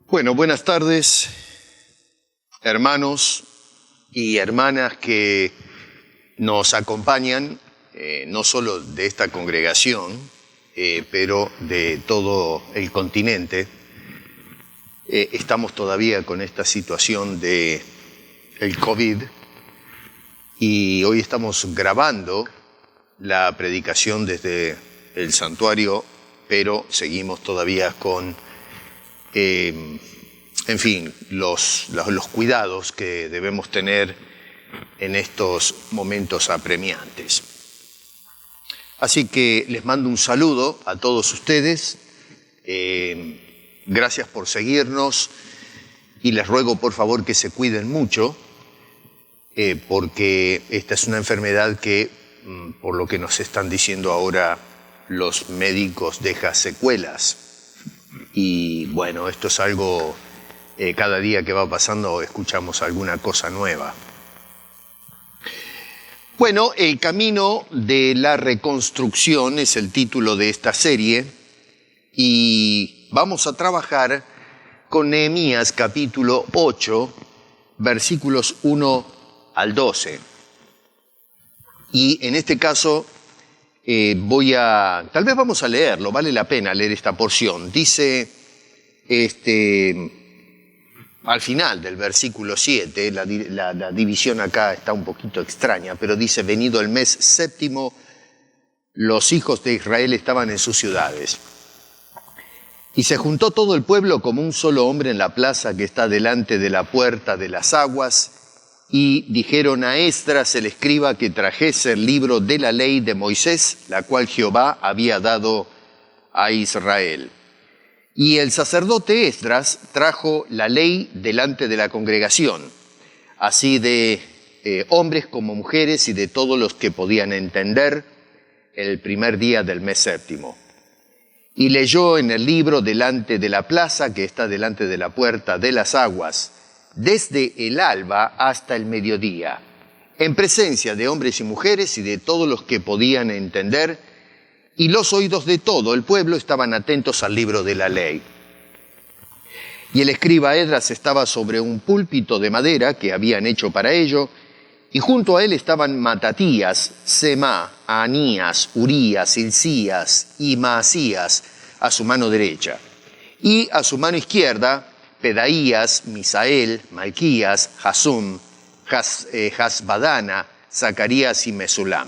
Bueno, buenas tardes, hermanos y hermanas que nos acompañan, no solo de esta congregación, pero de todo el continente. Estamos todavía con esta situación de el COVID y hoy estamos grabando la predicación desde el santuario, pero seguimos todavía con en fin, los cuidados que debemos tener en estos momentos apremiantes. Así que les mando un saludo a todos ustedes. Gracias por seguirnos y les ruego por favor que se cuiden mucho, porque esta es una enfermedad que, por lo que nos están diciendo ahora los médicos, deja secuelas. Y bueno, esto es algo, cada día que va pasando escuchamos alguna cosa nueva. Bueno, el camino de la reconstrucción es el título de esta serie y vamos a trabajar con Nehemías capítulo 8, versículos 1 al 12. Y en este caso tal vez vamos a leerlo, vale la pena leer esta porción. Dice, al final del versículo 7, la división acá está un poquito extraña, pero dice, venido el mes séptimo, los hijos de Israel estaban en sus ciudades. Y se juntó todo el pueblo como un solo hombre en la plaza que está delante de la puerta de las aguas, y dijeron a Esdras el escriba que trajese el libro de la ley de Moisés, la cual Jehová había dado a Israel. Y el sacerdote Esdras trajo la ley delante de la congregación, así de hombres como mujeres y de todos los que podían entender, el primer día del mes séptimo. Y leyó en el libro delante de la plaza que está delante de la puerta de las aguas, desde el alba hasta el mediodía, en presencia de hombres y mujeres y de todos los que podían entender, y los oídos de todo el pueblo estaban atentos al libro de la ley. Y el escriba Esdras estaba sobre un púlpito de madera que habían hecho para ello, y junto a él estaban Matatías, Semá, Anías, Urías, Hilcías y Maasías a su mano derecha, y a su mano izquierda Pedaías, Misael, Malquías, Hasum, Hasbadana, Zacarías y Mesulam.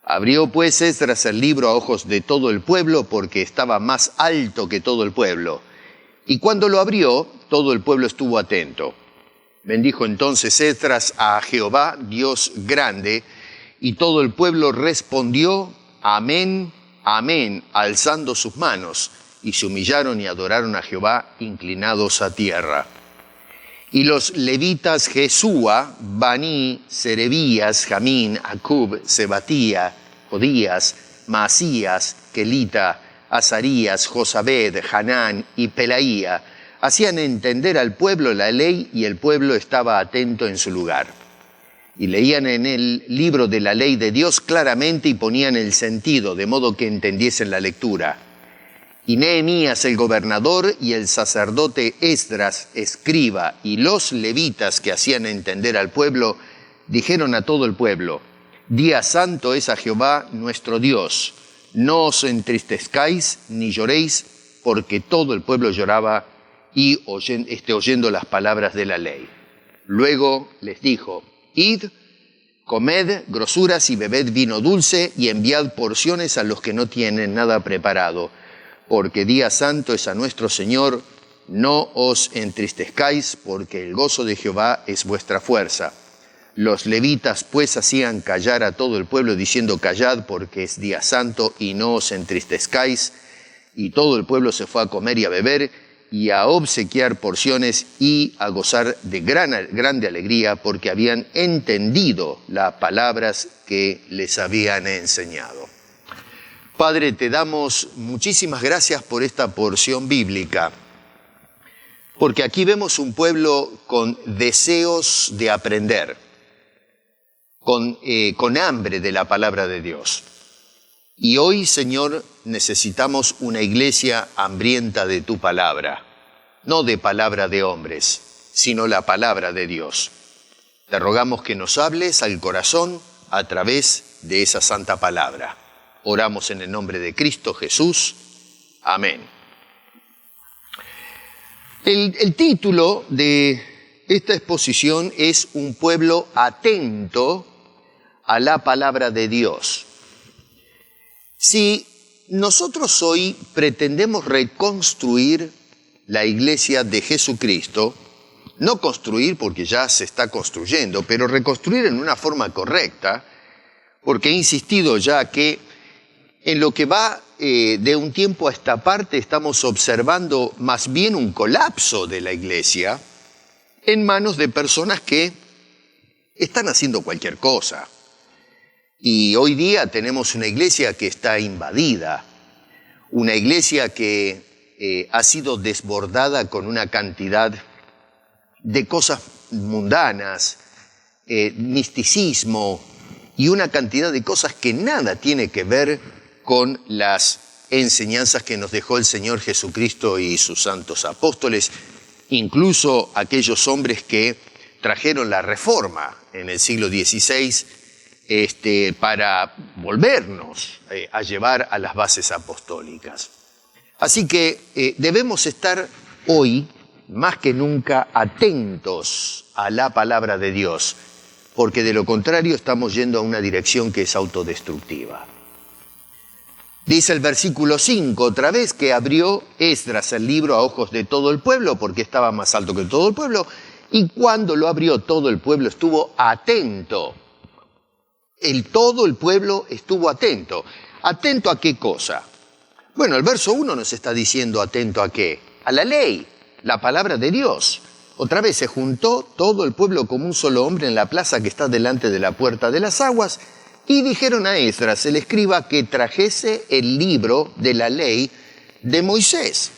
Abrió pues Esdras el libro a ojos de todo el pueblo, porque estaba más alto que todo el pueblo. Y cuando lo abrió, todo el pueblo estuvo atento. Bendijo entonces Esdras a Jehová, Dios grande, y todo el pueblo respondió, amén, amén, alzando sus manos. Y se humillaron y adoraron a Jehová, inclinados a tierra. Y los levitas Jesúa, Baní, Serebías, Jamín, Acub, Sebatía, Jodías, Maasías, Kelita, Azarías, Josabed, Hanán y Pelaía, hacían entender al pueblo la ley, y el pueblo estaba atento en su lugar. Y leían en el libro de la ley de Dios claramente y ponían el sentido, de modo que entendiesen la lectura. Y Nehemías el gobernador y el sacerdote Esdras, escriba, y los levitas que hacían entender al pueblo, dijeron a todo el pueblo, día santo es a Jehová nuestro Dios, no os entristezcáis ni lloréis, porque todo el pueblo lloraba y oyendo las palabras de la ley. Luego les dijo, id, comed grosuras y bebed vino dulce y enviad porciones a los que no tienen nada preparado, porque día santo es a nuestro Señor, no os entristezcáis, porque el gozo de Jehová es vuestra fuerza. Los levitas pues hacían callar a todo el pueblo diciendo: callad, porque es día santo y no os entristezcáis. Y todo el pueblo se fue a comer y a beber y a obsequiar porciones y a gozar de grande alegría, porque habían entendido las palabras que les habían enseñado. Padre, te damos muchísimas gracias por esta porción bíblica, porque aquí vemos un pueblo con deseos de aprender, con hambre de la palabra de Dios. Y hoy, Señor, necesitamos una iglesia hambrienta de tu palabra, no de palabra de hombres, sino la palabra de Dios. Te rogamos que nos hables al corazón a través de esa santa palabra. Oramos en el nombre de Cristo Jesús. Amén. El título de esta exposición es Un pueblo atento a la palabra de Dios. Si nosotros hoy pretendemos reconstruir la iglesia de Jesucristo, no construir porque ya se está construyendo, pero reconstruir en una forma correcta, porque he insistido ya que en lo que va de un tiempo a esta parte estamos observando más bien un colapso de la iglesia en manos de personas que están haciendo cualquier cosa. Y hoy día tenemos una iglesia que está invadida, una iglesia que ha sido desbordada con una cantidad de cosas mundanas, misticismo y una cantidad de cosas que nada tiene que ver con las enseñanzas que nos dejó el Señor Jesucristo y sus santos apóstoles, incluso aquellos hombres que trajeron la Reforma en el siglo XVI, para volvernos a llevar a las bases apostólicas. Así que debemos estar hoy, más que nunca, atentos a la palabra de Dios, porque de lo contrario estamos yendo a una dirección que es autodestructiva. Dice el versículo 5, otra vez, que abrió Esdras el libro a ojos de todo el pueblo, porque estaba más alto que todo el pueblo, y cuando lo abrió todo el pueblo estuvo atento. Todo el pueblo estuvo atento. ¿Atento a qué cosa? Bueno, el verso 1 nos está diciendo atento a qué. A la ley, la palabra de Dios. Otra vez se juntó todo el pueblo como un solo hombre en la plaza que está delante de la puerta de las aguas y dijeron a Esdras, el escriba, que trajese el libro de la ley de Moisés.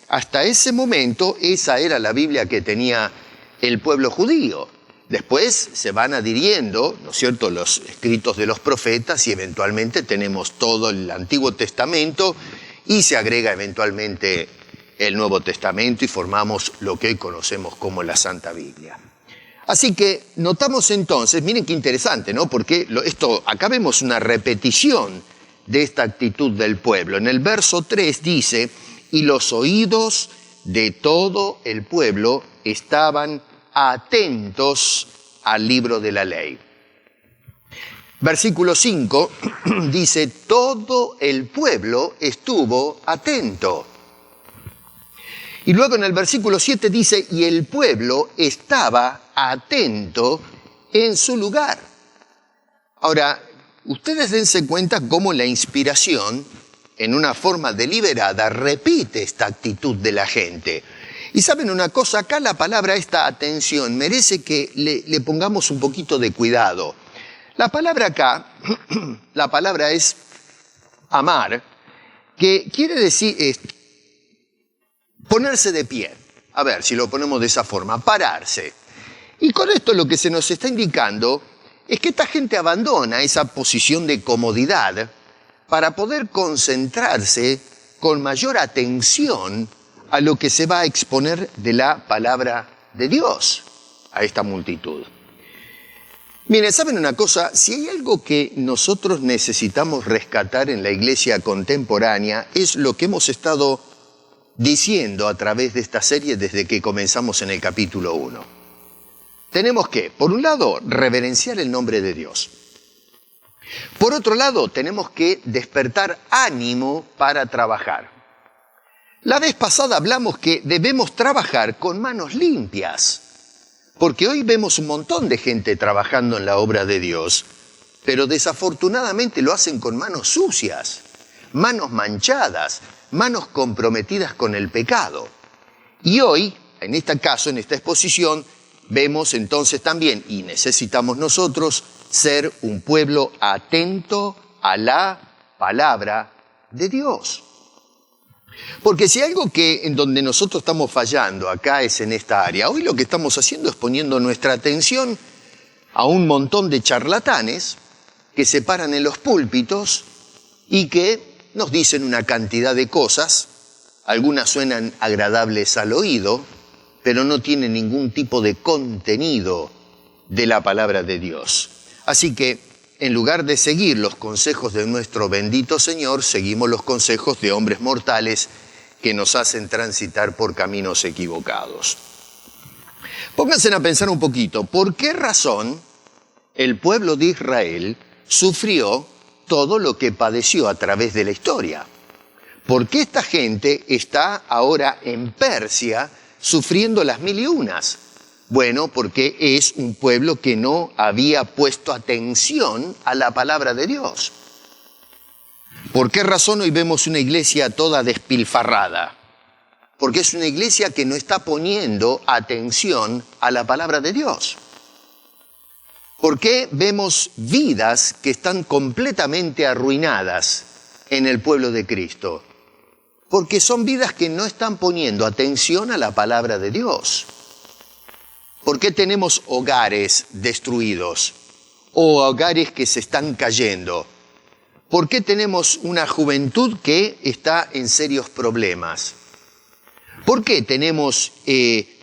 Hasta ese momento esa era la Biblia que tenía el pueblo judío. Después se van adhiriendo, ¿no es cierto?, los escritos de los profetas y eventualmente tenemos todo el Antiguo Testamento y se agrega eventualmente el Nuevo Testamento y formamos lo que hoy conocemos como la Santa Biblia. Así que notamos entonces, miren qué interesante, ¿no?, porque acá vemos una repetición de esta actitud del pueblo. En el verso 3 dice, y los oídos de todo el pueblo estaban atentos al libro de la ley. Versículo 5 dice, todo el pueblo estuvo atento. Y luego en el versículo 7 dice, y el pueblo estaba atento en su lugar. Ahora, ustedes dense cuenta cómo la inspiración, en una forma deliberada, repite esta actitud de la gente. Y saben una cosa, acá la palabra esta atención merece que le pongamos un poquito de cuidado. La palabra acá, la palabra es amar, que quiere decir ponerse de pie. A ver, si lo ponemos de esa forma, pararse. Y con esto lo que se nos está indicando es que esta gente abandona esa posición de comodidad para poder concentrarse con mayor atención a lo que se va a exponer de la palabra de Dios a esta multitud. Miren, ¿saben una cosa? Si hay algo que nosotros necesitamos rescatar en la iglesia contemporánea es lo que hemos estado diciendo a través de esta serie desde que comenzamos en el capítulo 1. Tenemos que, por un lado, reverenciar el nombre de Dios. Por otro lado, tenemos que despertar ánimo para trabajar. La vez pasada hablamos que debemos trabajar con manos limpias. Porque hoy vemos un montón de gente trabajando en la obra de Dios, pero desafortunadamente lo hacen con manos sucias, manos manchadas, manos comprometidas con el pecado. Y hoy, en este caso, en esta exposición, vemos entonces también, y necesitamos nosotros, ser un pueblo atento a la palabra de Dios. Porque si algo que en donde nosotros estamos fallando acá es en esta área, hoy lo que estamos haciendo es poniendo nuestra atención a un montón de charlatanes que se paran en los púlpitos y que nos dicen una cantidad de cosas, algunas suenan agradables al oído, pero no tienen ningún tipo de contenido de la palabra de Dios. Así que, en lugar de seguir los consejos de nuestro bendito Señor, seguimos los consejos de hombres mortales que nos hacen transitar por caminos equivocados. Pónganse a pensar un poquito, ¿por qué razón el pueblo de Israel sufrió todo lo que padeció a través de la historia? ¿Por qué esta gente está ahora en Persia sufriendo las 1001? Bueno, porque es un pueblo que no había puesto atención a la palabra de Dios. ¿Por qué razón hoy vemos una iglesia toda despilfarrada? Porque es una iglesia que no está poniendo atención a la palabra de Dios. ¿Por qué vemos vidas que están completamente arruinadas en el pueblo de Cristo? Porque son vidas que no están poniendo atención a la palabra de Dios. ¿Por qué tenemos hogares destruidos o hogares que se están cayendo? ¿Por qué tenemos una juventud que está en serios problemas? ¿Por qué tenemos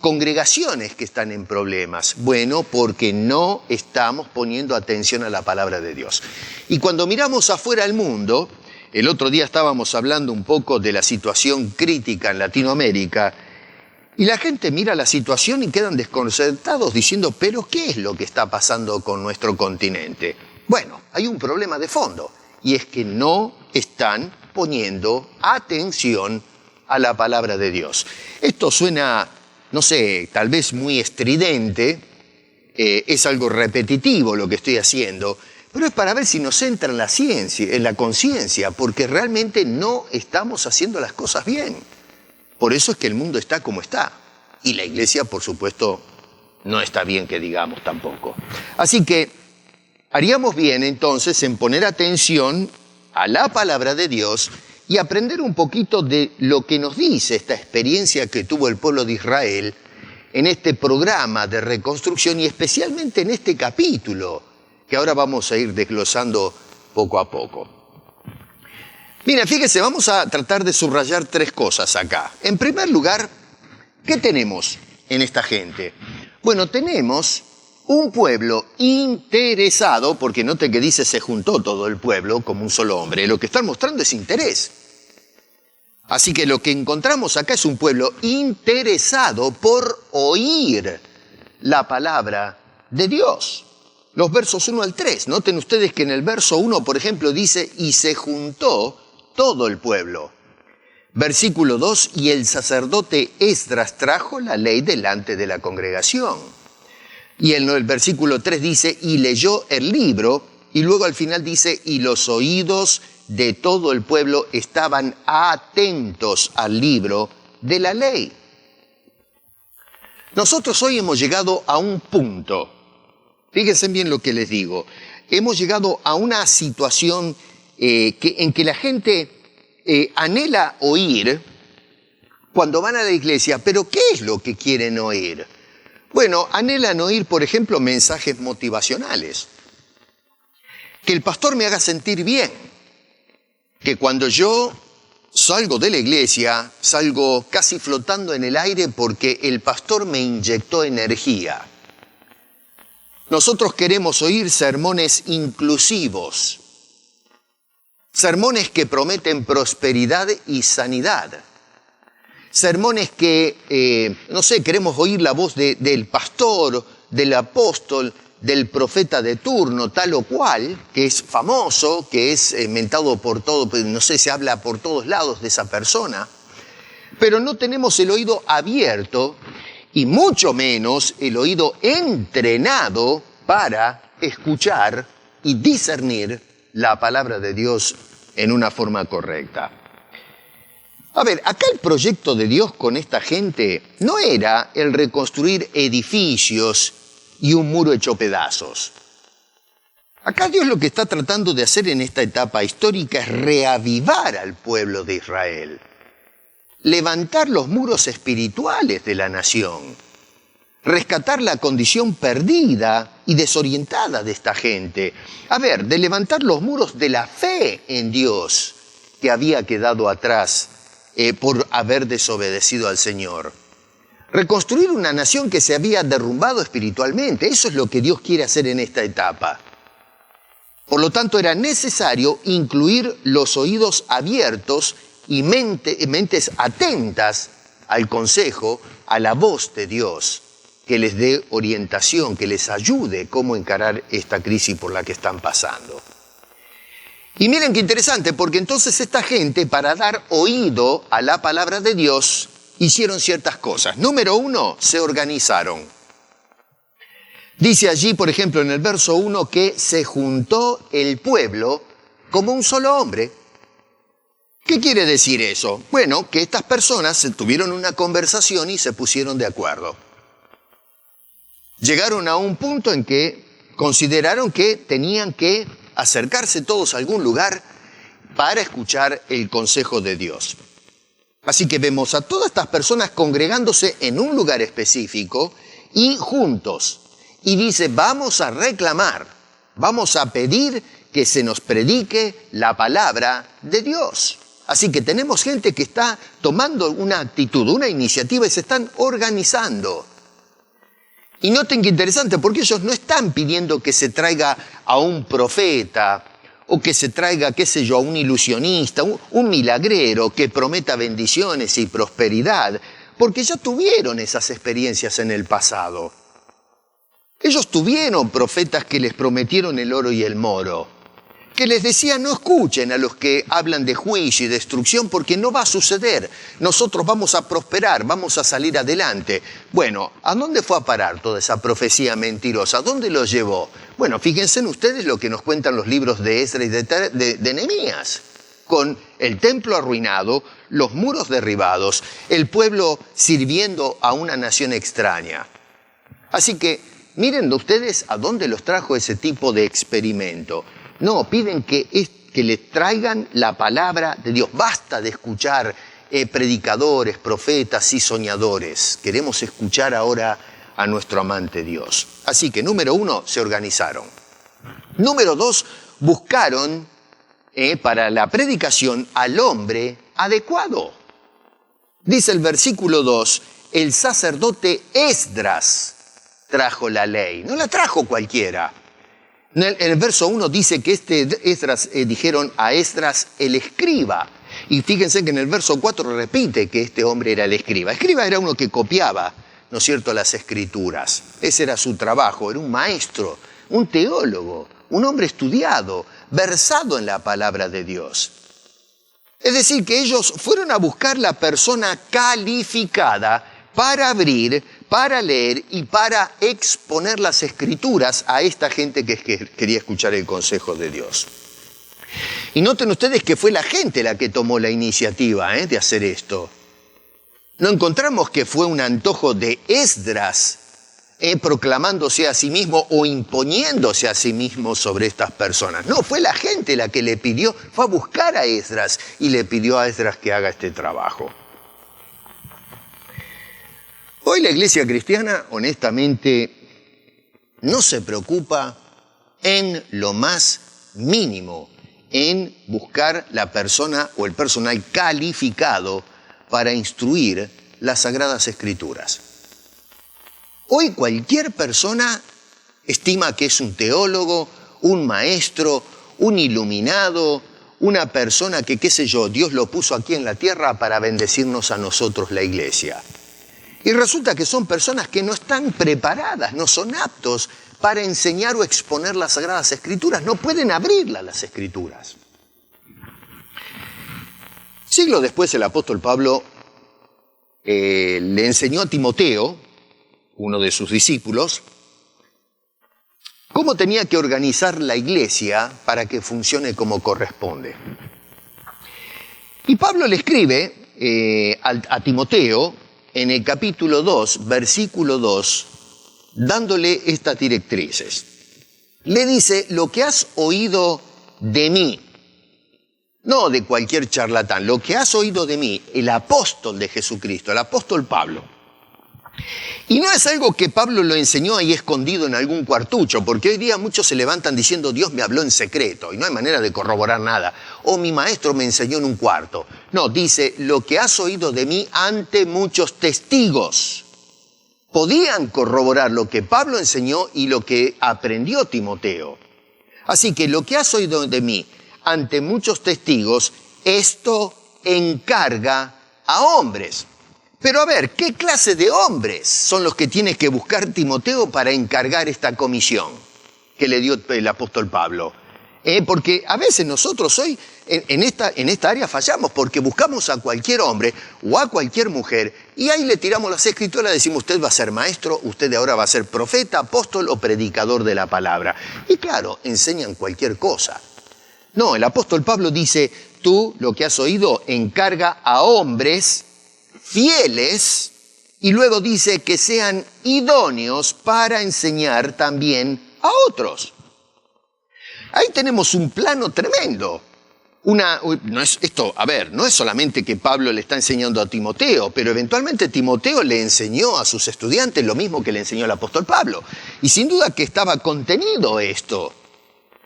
congregaciones que están en problemas? Bueno, porque no estamos poniendo atención a la palabra de Dios. Y cuando miramos afuera al mundo, el otro día estábamos hablando un poco de la situación crítica en Latinoamérica, y la gente mira la situación y quedan desconcertados diciendo, ¿pero qué es lo que está pasando con nuestro continente? Bueno, hay un problema de fondo, y es que no están poniendo atención a la palabra de Dios. Esto suena, no sé, tal vez muy estridente, es algo repetitivo lo que estoy haciendo, pero es para ver si nos entra en la ciencia, en la conciencia, porque realmente no estamos haciendo las cosas bien. Por eso es que el mundo está como está. Y la iglesia, por supuesto, no está bien que digamos tampoco. Así que haríamos bien entonces en poner atención a la palabra de Dios y aprender un poquito de lo que nos dice esta experiencia que tuvo el pueblo de Israel en este programa de reconstrucción y especialmente en este capítulo que ahora vamos a ir desglosando poco a poco. Mira, fíjese, vamos a tratar de subrayar tres cosas acá. En primer lugar, ¿qué tenemos en esta gente? Bueno, tenemos un pueblo interesado, porque note que dice se juntó todo el pueblo como un solo hombre. Lo que están mostrando es interés. Así que lo que encontramos acá es un pueblo interesado por oír la palabra de Dios. Los versos 1 al 3. Noten ustedes que en el verso 1, por ejemplo, dice, y se juntó todo el pueblo. Versículo 2, y el sacerdote Esdras trajo la ley delante de la congregación. Y en el versículo 3 dice, y leyó el libro, y luego al final dice, y los oídos de todo el pueblo estaban atentos al libro de la ley. Nosotros hoy hemos llegado a un punto, fíjense bien lo que les digo, hemos llegado a una situación en que la gente anhela oír cuando van a la iglesia, pero ¿qué es lo que quieren oír? Bueno, anhelan oír, por ejemplo, mensajes motivacionales. Que el pastor me haga sentir bien. Que cuando yo salgo de la iglesia, salgo casi flotando en el aire porque el pastor me inyectó energía. Nosotros queremos oír sermones inclusivos. Sermones que prometen prosperidad y sanidad. Sermones que, queremos oír la voz del pastor, del apóstol, del profeta de turno, tal o cual, que es famoso, que es mentado por todo, se habla por todos lados de esa persona. Pero no tenemos el oído abierto y mucho menos el oído entrenado para escuchar y discernir la palabra de Dios en una forma correcta. A ver, acá el proyecto de Dios con esta gente no era el reconstruir edificios y un muro hecho pedazos. Acá Dios lo que está tratando de hacer en esta etapa histórica es reavivar al pueblo de Israel, levantar los muros espirituales de la nación, rescatar la condición perdida y desorientada de esta gente. A ver, de levantar los muros de la fe en Dios que había quedado atrás por haber desobedecido al Señor. Reconstruir una nación que se había derrumbado espiritualmente. Eso es lo que Dios quiere hacer en esta etapa. Por lo tanto, era necesario incluir los oídos abiertos y mentes atentas al consejo, a la voz de Dios, que les dé orientación, que les ayude cómo encarar esta crisis por la que están pasando. Y miren qué interesante, porque entonces esta gente, para dar oído a la palabra de Dios, hicieron ciertas cosas. Número 1, se organizaron. Dice allí, por ejemplo, en el verso 1, que se juntó el pueblo como un solo hombre. ¿Qué quiere decir eso? Bueno, que estas personas tuvieron una conversación y se pusieron de acuerdo. Llegaron a un punto en que consideraron que tenían que acercarse todos a algún lugar para escuchar el consejo de Dios. Así que vemos a todas estas personas congregándose en un lugar específico y juntos. Y dice, vamos a reclamar, vamos a pedir que se nos predique la palabra de Dios. Así que tenemos gente que está tomando una actitud, una iniciativa y se están organizando. Y noten qué interesante, porque ellos no están pidiendo que se traiga a un profeta o que se traiga, qué sé yo, a un ilusionista, un milagrero que prometa bendiciones y prosperidad, porque ya tuvieron esas experiencias en el pasado. Ellos tuvieron profetas que les prometieron el oro y el moro, que les decían no escuchen a los que hablan de juicio y destrucción porque no va a suceder. Nosotros vamos a prosperar, vamos a salir adelante. Bueno, ¿a dónde fue a parar toda esa profecía mentirosa? ¿A dónde los llevó? Bueno, fíjense en ustedes lo que nos cuentan los libros de Esdras y de Nehemías, con el templo arruinado, los muros derribados, el pueblo sirviendo a una nación extraña. Así que miren ustedes a dónde los trajo ese tipo de experimento. No, piden que les traigan la palabra de Dios. Basta de escuchar predicadores, profetas y soñadores. Queremos escuchar ahora a nuestro amante Dios. Así que, número 1, se organizaron. Número 2, buscaron para la predicación al hombre adecuado. Dice el versículo 2, el sacerdote Esdras trajo la ley. No la trajo cualquiera. En el verso 1 dice que Esdras, dijeron a Esdras el escriba. Y fíjense que en el verso 4 repite que este hombre era el escriba. Escriba era uno que copiaba, ¿no es cierto?, las escrituras. Ese era su trabajo, era un maestro, un teólogo, un hombre estudiado, versado en la palabra de Dios. Es decir, que ellos fueron a buscar la persona calificada para abrir, para leer y para exponer las escrituras a esta gente que quería escuchar el consejo de Dios. Y noten ustedes que fue la gente la que tomó la iniciativa de hacer esto. No encontramos que fue un antojo de Esdras proclamándose a sí mismo o imponiéndose a sí mismo sobre estas personas. No, fue la gente la que le pidió, fue a buscar a Esdras y le pidió a Esdras que haga este trabajo. Hoy la iglesia cristiana, honestamente, no se preocupa en lo más mínimo en buscar la persona o el personal calificado para instruir las Sagradas Escrituras. Hoy cualquier persona estima que es un teólogo, un maestro, un iluminado, una persona que, qué sé yo, Dios lo puso aquí en la tierra para bendecirnos a nosotros, la iglesia. Y resulta que son personas que no están preparadas, no son aptos para enseñar o exponer las Sagradas Escrituras, no pueden abrirlas las Escrituras. Siglos después el apóstol Pablo le enseñó a Timoteo uno de sus discípulos, cómo tenía que organizar la iglesia para que funcione como corresponde. Y Pablo le escribe a Timoteo en el capítulo 2, versículo 2, dándole estas directrices. Le dice, lo que has oído de mí, no de cualquier charlatán, lo que has oído de mí, el apóstol de Jesucristo, el apóstol Pablo. Y no es algo que Pablo lo enseñó ahí escondido en algún cuartucho, porque hoy día muchos se levantan diciendo, Dios me habló en secreto, y no hay manera de corroborar nada. O mi maestro me enseñó en un cuarto. No, dice, lo que has oído de mí ante muchos testigos. Podían corroborar lo que Pablo enseñó y lo que aprendió Timoteo. Así que lo que has oído de mí ante muchos testigos, esto encarga a hombres. Pero a ver, ¿qué clase de hombres son los que tiene que buscar Timoteo para encargar esta comisión que le dio el apóstol Pablo? Porque a veces nosotros hoy en esta área fallamos porque buscamos a cualquier hombre o a cualquier mujer y ahí le tiramos las escrituras, decimos usted va a ser maestro, usted ahora va a ser profeta, apóstol o predicador de la palabra. Y claro, enseñan cualquier cosa. No, el apóstol Pablo dice, tú lo que has oído encarga a hombres fieles, y luego dice que sean idóneos para enseñar también a otros. Ahí tenemos un plano tremendo. No es solamente que Pablo le está enseñando a Timoteo, pero eventualmente Timoteo le enseñó a sus estudiantes lo mismo que le enseñó el apóstol Pablo. Y sin duda que estaba contenido esto.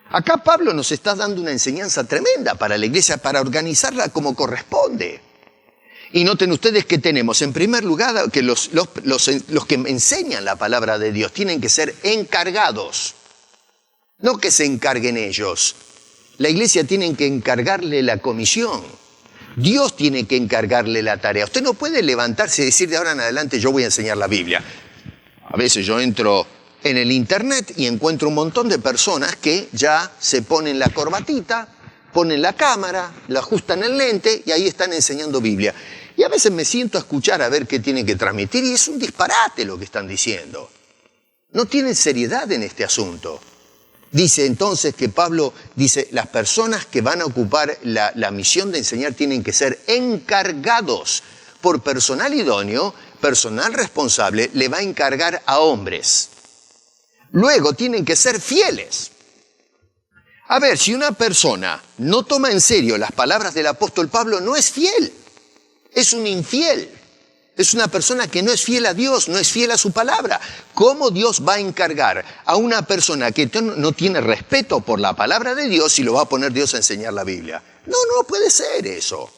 Acá Pablo nos está dando una enseñanza tremenda para la iglesia, para organizarla como corresponde. Y noten ustedes que tenemos, en primer lugar, que los que enseñan la palabra de Dios tienen que ser encargados, no que se encarguen ellos. La iglesia tiene que encargarle la comisión. Dios tiene que encargarle la tarea. Usted no puede levantarse y decir de ahora en adelante yo voy a enseñar la Biblia. A veces yo entro en el internet y encuentro un montón de personas que ya se ponen la corbatita, ponen la cámara, la ajustan el lente y ahí están enseñando Biblia. Y a veces me siento a escuchar a ver qué tienen que transmitir y es un disparate lo que están diciendo. No tienen seriedad en este asunto. Dice entonces que Pablo dice, las personas que van a ocupar la misión de enseñar tienen que ser encargados por personal idóneo, personal responsable, le va a encargar a hombres. Luego tienen que ser fieles. A ver, si una persona no toma en serio las palabras del apóstol Pablo, no es fiel. Es un infiel, es una persona que no es fiel a Dios, no es fiel a su palabra. ¿Cómo Dios va a encargar a una persona que no tiene respeto por la palabra de Dios y lo va a poner Dios a enseñar la Biblia? No puede ser eso.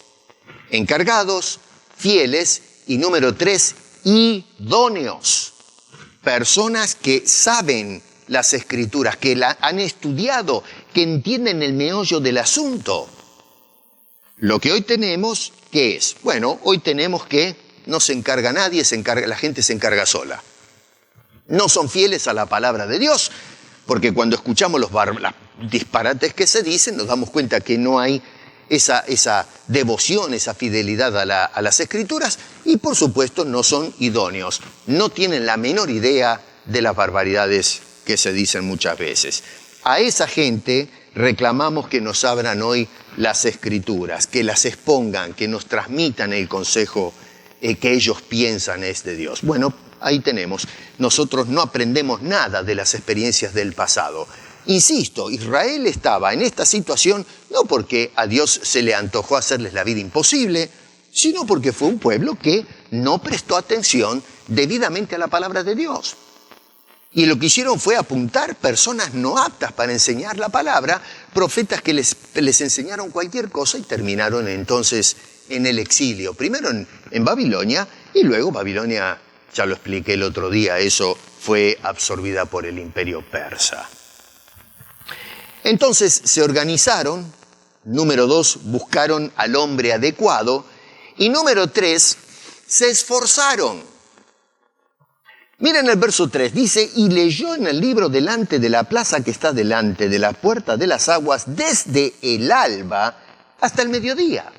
Encargados, fieles y número 3, idóneos. Personas que saben las escrituras, que la han estudiado, que entienden el meollo del asunto. Lo que hoy tenemos, ¿qué es? Bueno, hoy tenemos que no se encarga nadie, la gente se encarga sola. No son fieles a la palabra de Dios, porque cuando escuchamos los disparates que se dicen, nos damos cuenta que no hay esa devoción, esa fidelidad a las escrituras, y por supuesto no son idóneos. No tienen la menor idea de las barbaridades que se dicen muchas veces. A esa gente reclamamos que nos abran hoy las escrituras, que las expongan, que nos transmitan el consejo que ellos piensan es de Dios. Bueno, ahí tenemos. Nosotros no aprendemos nada de las experiencias del pasado. Insisto, Israel estaba en esta situación no porque a Dios se le antojó hacerles la vida imposible, sino porque fue un pueblo que no prestó atención debidamente a la palabra de Dios. Y lo que hicieron fue apuntar personas no aptas para enseñar la palabra, profetas que les enseñaron cualquier cosa y terminaron entonces en el exilio. Primero en Babilonia y luego Babilonia, ya lo expliqué el otro día, eso fue absorbida por el imperio persa. Entonces se organizaron, número 2, buscaron al hombre adecuado y número 3, se esforzaron. Miren el verso 3, dice, y leyó en el libro delante de la plaza que está delante de la puerta de las aguas desde el alba hasta el mediodía.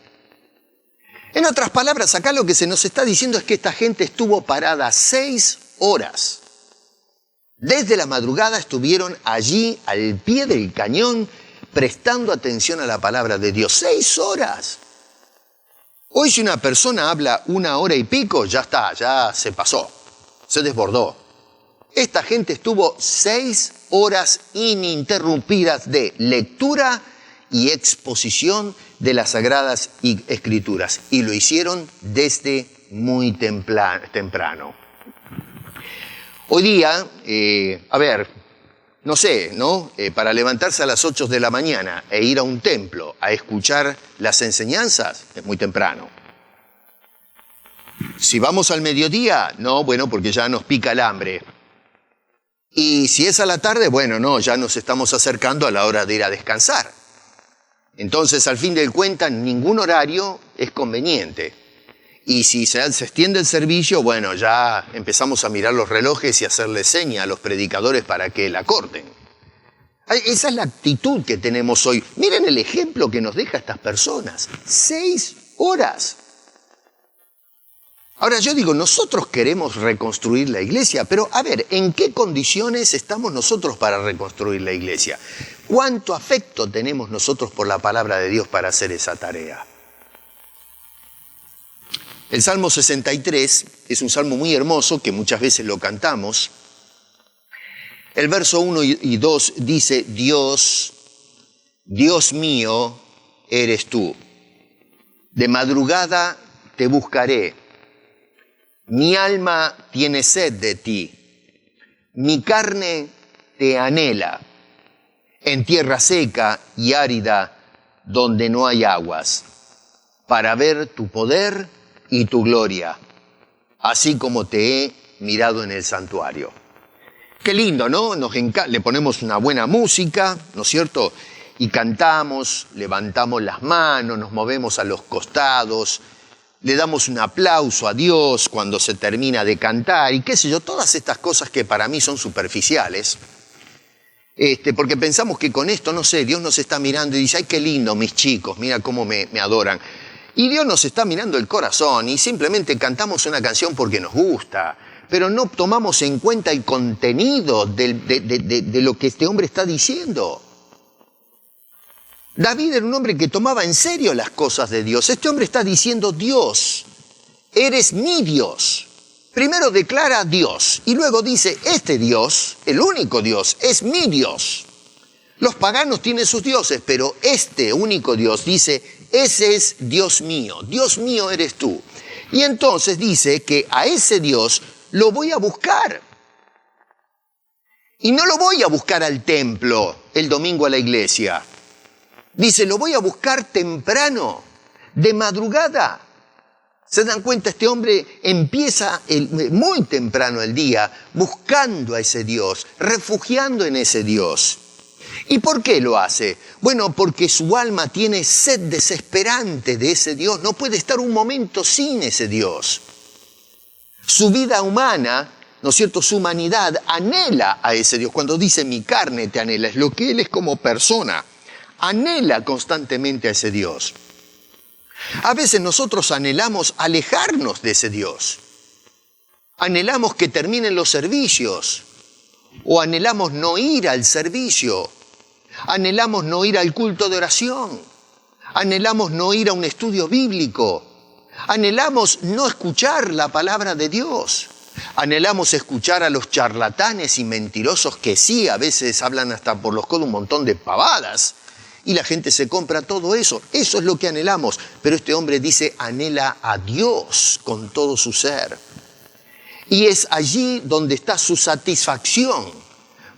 En otras palabras, acá lo que se nos está diciendo es que esta gente estuvo parada 6 horas. Desde la madrugada estuvieron allí al pie del cañón prestando atención a la palabra de Dios. 6 horas. Hoy si una persona habla 1 hora y pico, ya está, ya se pasó, se desbordó. Esta gente estuvo 6 horas ininterrumpidas de lectura y exposición de las Sagradas Escrituras. Y lo hicieron desde muy temprano. Hoy día, para levantarse a las 8 de la mañana e ir a un templo a escuchar las enseñanzas, es muy temprano. Si vamos al mediodía, porque ya nos pica el hambre. Y si es a la tarde, ya nos estamos acercando a la hora de ir a descansar. Entonces, al fin de cuentas, ningún horario es conveniente. Y si se extiende el servicio, ya empezamos a mirar los relojes y hacerle seña a los predicadores para que la corten. Esa es la actitud que tenemos hoy. Miren el ejemplo que nos deja estas personas. 6 horas. Ahora yo digo, nosotros queremos reconstruir la iglesia, pero ¿en qué condiciones estamos nosotros para reconstruir la iglesia? ¿Cuánto afecto tenemos nosotros por la palabra de Dios para hacer esa tarea? El Salmo 63 es un salmo muy hermoso que muchas veces lo cantamos. El verso 1 y 2 dice, Dios mío, eres tú. De madrugada te buscaré. Mi alma tiene sed de ti. Mi carne te anhela. En tierra seca y árida, donde no hay aguas, para ver tu poder y tu gloria, así como te he mirado en el santuario. Qué lindo, ¿no? Le ponemos una buena música, ¿no es cierto? Y cantamos, levantamos las manos, nos movemos a los costados, le damos un aplauso a Dios cuando se termina de cantar y qué sé yo, todas estas cosas que para mí son superficiales. Porque pensamos que con esto, Dios nos está mirando y dice, ay, qué lindo mis chicos, mira cómo me adoran. Y Dios nos está mirando el corazón y simplemente cantamos una canción porque nos gusta, pero no tomamos en cuenta el contenido de lo que este hombre está diciendo. David era un hombre que tomaba en serio las cosas de Dios. Este hombre está diciendo, Dios, eres mi Dios. Primero declara Dios y luego dice, este Dios, el único Dios, es mi Dios. Los paganos tienen sus dioses, pero este único Dios dice, ese es Dios mío eres tú. Y entonces dice que a ese Dios lo voy a buscar. Y no lo voy a buscar al templo el domingo a la iglesia. Dice, lo voy a buscar temprano, de madrugada. ¿Se dan cuenta? Este hombre empieza muy temprano el día buscando a ese Dios, refugiando en ese Dios. ¿Y por qué lo hace? Porque su alma tiene sed desesperante de ese Dios. No puede estar un momento sin ese Dios. Su vida humana, ¿no es cierto? Su humanidad anhela a ese Dios. Cuando dice mi carne te anhela, es lo que él es como persona. Anhela constantemente a ese Dios. A veces nosotros anhelamos alejarnos de ese Dios. Anhelamos que terminen los servicios. O anhelamos no ir al servicio. Anhelamos no ir al culto de oración. Anhelamos no ir a un estudio bíblico. Anhelamos no escuchar la palabra de Dios. Anhelamos escuchar a los charlatanes y mentirosos que sí, a veces hablan hasta por los codos un montón de pavadas. Y la gente se compra todo eso. Eso es lo que anhelamos. Pero este hombre dice, anhela a Dios con todo su ser. Y es allí donde está su satisfacción.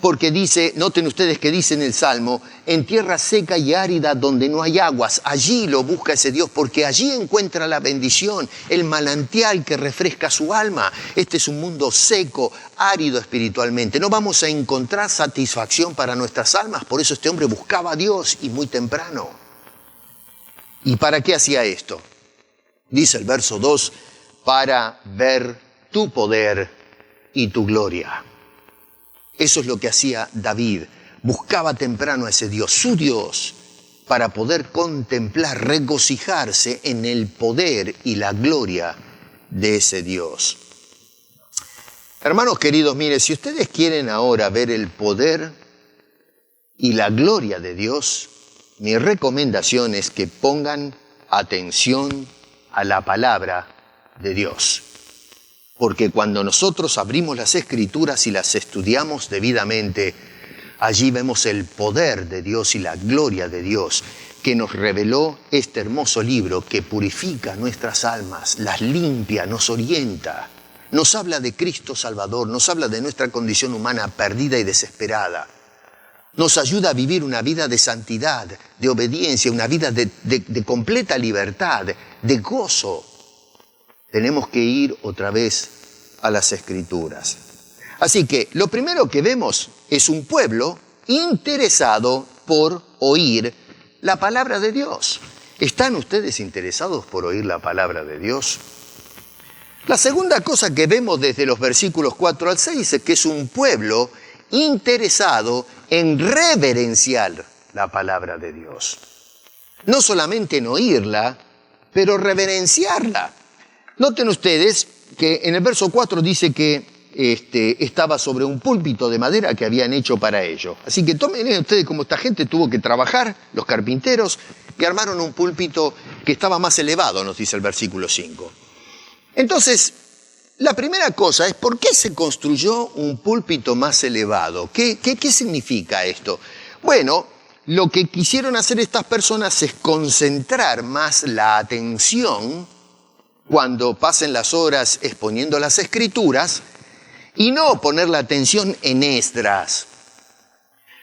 Porque dice, noten ustedes que dice en el Salmo, en tierra seca y árida donde no hay aguas, allí lo busca ese Dios, porque allí encuentra la bendición, el manantial que refresca su alma. Este es un mundo seco, árido espiritualmente. No vamos a encontrar satisfacción para nuestras almas, por eso este hombre buscaba a Dios y muy temprano. ¿Y para qué hacía esto? Dice el verso 2, para ver tu poder y tu gloria. Eso es lo que hacía David. Buscaba temprano a ese Dios, su Dios, para poder contemplar, regocijarse en el poder y la gloria de ese Dios. Hermanos queridos, mire, si ustedes quieren ahora ver el poder y la gloria de Dios, mi recomendación es que pongan atención a la palabra de Dios. Porque cuando nosotros abrimos las Escrituras y las estudiamos debidamente, allí vemos el poder de Dios y la gloria de Dios que nos reveló este hermoso libro que purifica nuestras almas, las limpia, nos orienta, nos habla de Cristo Salvador, nos habla de nuestra condición humana perdida y desesperada. Nos ayuda a vivir una vida de santidad, de obediencia, una vida de completa libertad, de gozo. Tenemos que ir otra vez a las Escrituras. Así que lo primero que vemos es un pueblo interesado por oír la palabra de Dios. ¿Están ustedes interesados por oír la palabra de Dios? La segunda cosa que vemos desde los versículos 4 al 6 es que es un pueblo interesado en reverenciar la palabra de Dios. No solamente en oírla, pero reverenciarla. Noten ustedes que en el verso 4 dice que estaba sobre un púlpito de madera que habían hecho para ello. Así que tomen ustedes como esta gente tuvo que trabajar, los carpinteros, y armaron un púlpito que estaba más elevado, nos dice el versículo 5. Entonces, la primera cosa es ¿por qué se construyó un púlpito más elevado? ¿Qué significa esto? Bueno, lo que quisieron hacer estas personas es concentrar más la atención cuando pasen las horas exponiendo las Escrituras y no poner la atención en Esdras,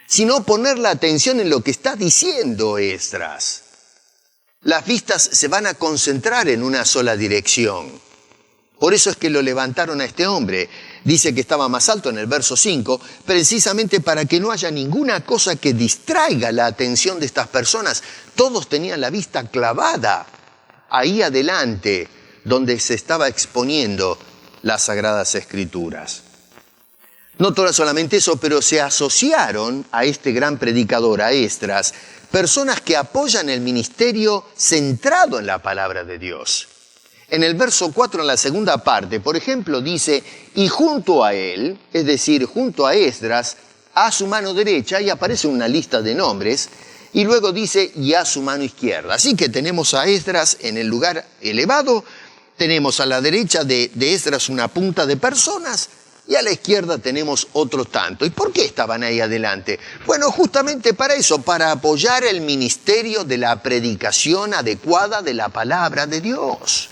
sino poner la atención en lo que está diciendo Esdras. Las vistas se van a concentrar en una sola dirección. Por eso es que lo levantaron a este hombre. Dice que estaba más alto en el verso 5, precisamente para que no haya ninguna cosa que distraiga la atención de estas personas. Todos tenían la vista clavada ahí adelante, donde se estaba exponiendo las Sagradas Escrituras. No solamente eso, pero se asociaron a este gran predicador, a Esdras, personas que apoyan el ministerio centrado en la palabra de Dios. En el verso 4, en la segunda parte, por ejemplo, dice, y junto a él, es decir, junto a Esdras, a su mano derecha, y aparece una lista de nombres, y luego dice, y a su mano izquierda. Así que tenemos a Esdras en el lugar elevado, tenemos a la derecha de Esdras una punta de personas, y a la izquierda tenemos otro tanto. ¿Y por qué estaban ahí adelante? Bueno, justamente para eso, para apoyar el ministerio de la predicación adecuada de la palabra de Dios.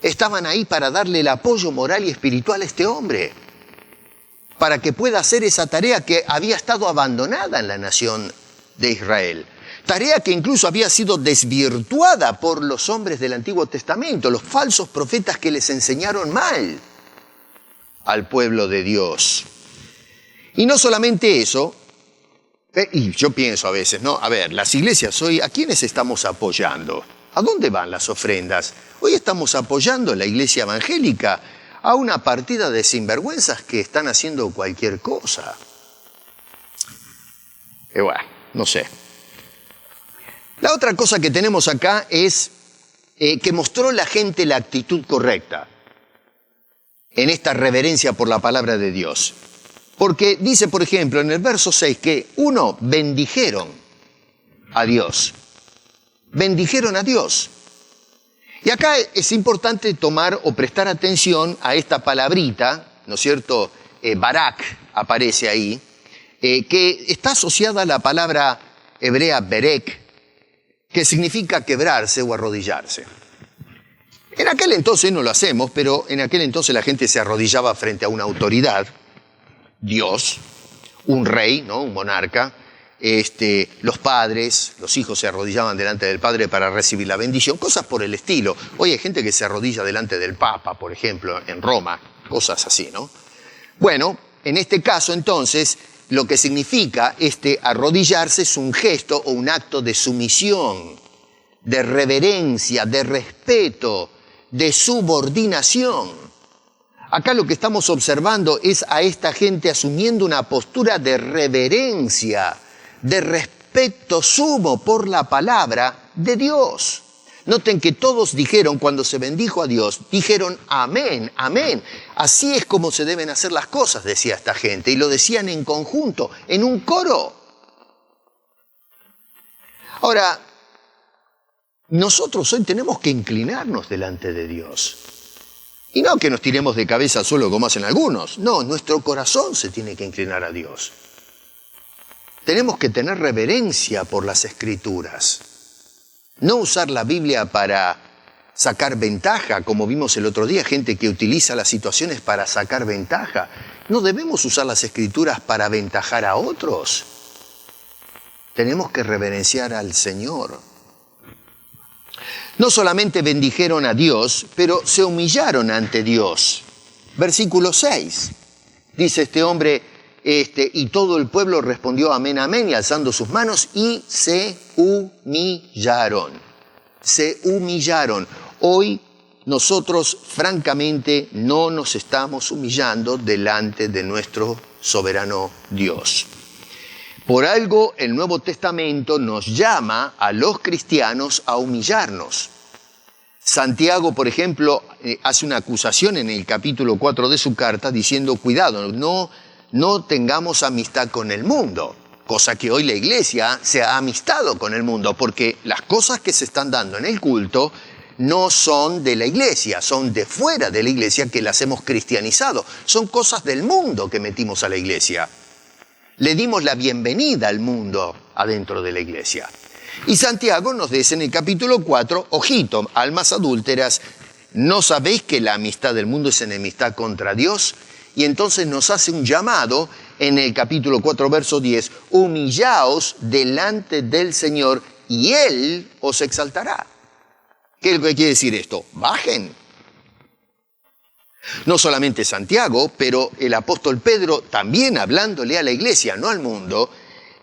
Estaban ahí para darle el apoyo moral y espiritual a este hombre, para que pueda hacer esa tarea que había estado abandonada en la nación de Israel. Tarea que incluso había sido desvirtuada por los hombres del Antiguo Testamento, los falsos profetas que les enseñaron mal al pueblo de Dios. Y no solamente eso, y yo pienso a veces, ¿no? A ver, las iglesias hoy, ¿a quiénes estamos apoyando? ¿A dónde van las ofrendas? Hoy estamos apoyando la iglesia evangélica a una partida de sinvergüenzas que están haciendo cualquier cosa. Bueno, no sé. La otra cosa que tenemos acá es que mostró la gente la actitud correcta en esta reverencia por la palabra de Dios. Porque dice, por ejemplo, en el verso 6 que bendijeron a Dios. Bendijeron a Dios. Y acá es importante tomar o prestar atención a esta palabrita, ¿no es cierto? Barak aparece ahí, que está asociada a la palabra hebrea berek, que significa quebrarse o arrodillarse. En aquel entonces no lo hacemos, pero en aquel entonces la gente se arrodillaba frente a una autoridad, Dios, un rey, ¿no? Un monarca. Los padres, los hijos se arrodillaban delante del padre para recibir la bendición, cosas por el estilo. Hoy hay gente que se arrodilla delante del Papa, por ejemplo, en Roma, cosas así, ¿no? Bueno, en este caso entonces, lo que significa arrodillarse es un gesto o un acto de sumisión, de reverencia, de respeto, de subordinación. Acá lo que estamos observando es a esta gente asumiendo una postura de reverencia, de respeto sumo por la palabra de Dios. Noten que todos dijeron, cuando se bendijo a Dios, dijeron amén, amén. Así es como se deben hacer las cosas, decía esta gente, y lo decían en conjunto, en un coro. Ahora, nosotros hoy tenemos que inclinarnos delante de Dios. Y no que nos tiremos de cabeza solo como hacen algunos. No, nuestro corazón se tiene que inclinar a Dios. Tenemos que tener reverencia por las Escrituras. No usar la Biblia para sacar ventaja, como vimos el otro día, gente que utiliza las situaciones para sacar ventaja. No debemos usar las Escrituras para aventajar a otros. Tenemos que reverenciar al Señor. No solamente bendijeron a Dios, pero se humillaron ante Dios. Versículo 6. Dice este hombre, y todo el pueblo respondió amén, amén, y alzando sus manos, y se humillaron. Se humillaron. Hoy nosotros, francamente, no nos estamos humillando delante de nuestro soberano Dios. Por algo el Nuevo Testamento nos llama a los cristianos a humillarnos. Santiago, por ejemplo, hace una acusación en el capítulo 4 de su carta diciendo, cuidado, no tengamos amistad con el mundo, cosa que hoy la iglesia se ha amistado con el mundo, porque las cosas que se están dando en el culto no son de la iglesia, son de fuera de la iglesia que las hemos cristianizado, son cosas del mundo que metimos a la iglesia. Le dimos la bienvenida al mundo adentro de la iglesia. Y Santiago nos dice en el capítulo 4, ojito, almas adúlteras, ¿no sabéis que la amistad del mundo es enemistad contra Dios? Y entonces nos hace un llamado en el capítulo 4, verso 10, humillaos delante del Señor y Él os exaltará. ¿Qué es lo que quiere decir esto? Bajen. No solamente Santiago, pero el apóstol Pedro, también hablándole a la iglesia, no al mundo,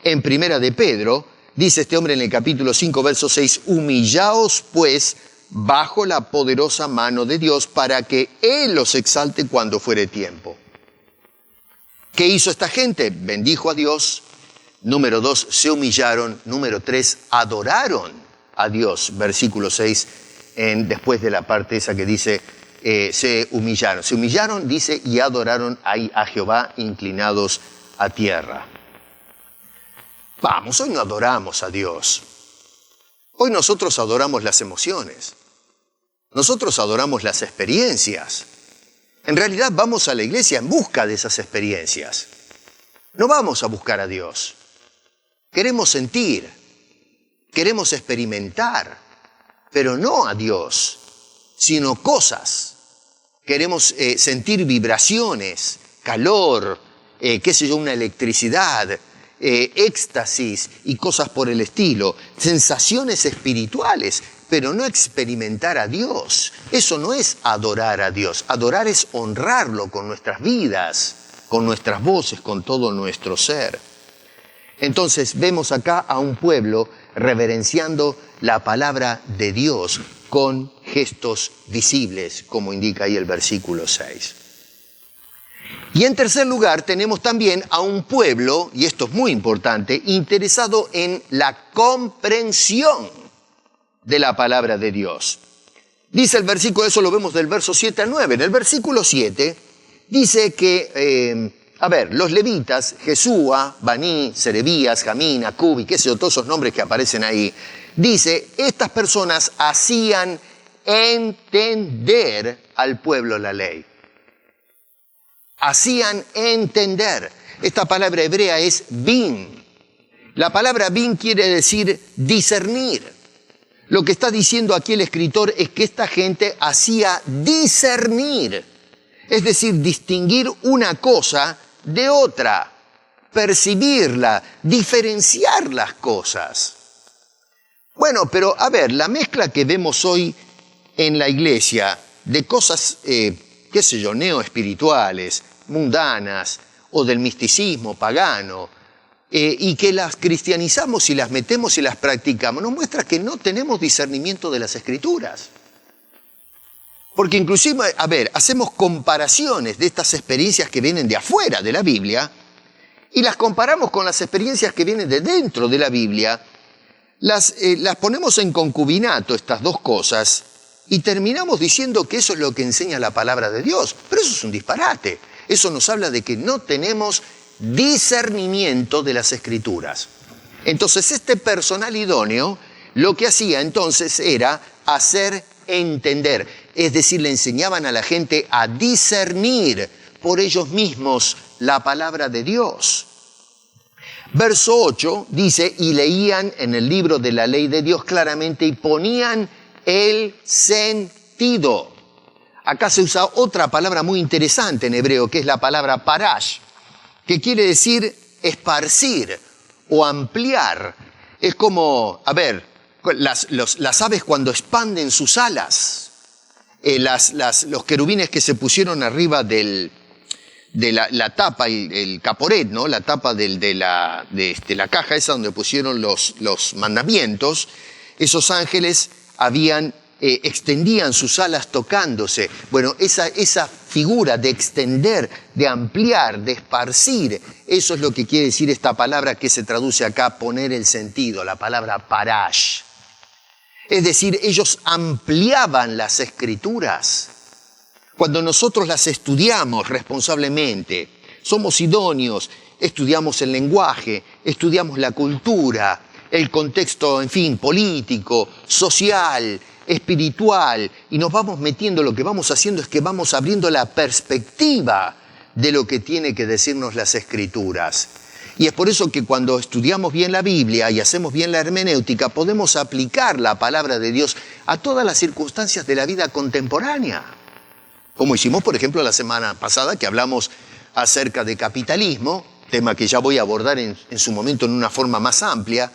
en Primera de Pedro, dice este hombre en el capítulo 5, verso 6, humillaos pues bajo la poderosa mano de Dios para que Él los exalte cuando fuere tiempo. ¿Qué hizo esta gente? Bendijo a Dios. Número 2, se humillaron. Número 3, adoraron a Dios. Versículo 6, después de la parte esa que dice, se humillaron. Se humillaron, dice, y adoraron a Jehová inclinados a tierra. Vamos, hoy no adoramos a Dios. Hoy nosotros adoramos las emociones. Nosotros adoramos las experiencias. En realidad vamos a la iglesia en busca de esas experiencias. No vamos a buscar a Dios. Queremos sentir, queremos experimentar, pero no a Dios, sino cosas. Queremos sentir vibraciones, calor, una electricidad, éxtasis y cosas por el estilo, sensaciones espirituales, pero no experimentar a Dios. Eso no es adorar a Dios. Adorar es honrarlo con nuestras vidas, con nuestras voces, con todo nuestro ser. Entonces vemos acá a un pueblo reverenciando la palabra de Dios con gestos visibles, como indica ahí el versículo 6. Y en tercer lugar tenemos también a un pueblo, y esto es muy importante, interesado en la comprensión de la palabra de Dios. Dice el versículo, eso lo vemos del verso 7 al 9. En el versículo 7 dice que, los levitas, Jesúa, Baní, Serebías, Jamín, Acub, qué sé yo, todos esos nombres que aparecen ahí, dice, estas personas hacían entender al pueblo la ley. Hacían entender. Esta palabra hebrea es bin. La palabra bin quiere decir discernir. Lo que está diciendo aquí el escritor es que esta gente hacía discernir, es decir, distinguir una cosa de otra, percibirla, diferenciar las cosas. Bueno, pero la mezcla que vemos hoy en la iglesia de cosas, neoespirituales, mundanas, o del misticismo pagano, y que las cristianizamos y las metemos y las practicamos, nos muestra que no tenemos discernimiento de las Escrituras. Porque inclusive, hacemos comparaciones de estas experiencias que vienen de afuera de la Biblia y las comparamos con las experiencias que vienen de dentro de la Biblia, Las ponemos en concubinato estas dos cosas y terminamos diciendo que eso es lo que enseña la palabra de Dios. Pero eso es un disparate. Eso nos habla de que no tenemos discernimiento de las Escrituras. Entonces este personal idóneo lo que hacía entonces era hacer entender. Es decir, le enseñaban a la gente a discernir por ellos mismos la palabra de Dios. Verso 8 dice, y leían en el libro de la ley de Dios claramente y ponían el sentido. Acá se usa otra palabra muy interesante en hebreo, que es la palabra parash, que quiere decir esparcir o ampliar. Es como, las aves cuando expanden sus alas, los querubines que se pusieron arriba de la tapa, el caporet, ¿no? La tapa de la caja esa donde pusieron los mandamientos, esos ángeles extendían sus alas tocándose. Bueno, esa figura de extender, de ampliar, de esparcir, eso es lo que quiere decir esta palabra que se traduce acá, poner el sentido, la palabra parash. Es decir, ellos ampliaban las Escrituras. Cuando nosotros las estudiamos responsablemente, somos idóneos, estudiamos el lenguaje, estudiamos la cultura, el contexto, en fin, político, social, espiritual, y nos vamos metiendo, lo que vamos haciendo es que vamos abriendo la perspectiva de lo que tiene que decirnos las Escrituras. Y es por eso que cuando estudiamos bien la Biblia y hacemos bien la hermenéutica, podemos aplicar la palabra de Dios a todas las circunstancias de la vida contemporánea. Como hicimos, por ejemplo, la semana pasada, que hablamos acerca de capitalismo, tema que ya voy a abordar en su momento en una forma más amplia.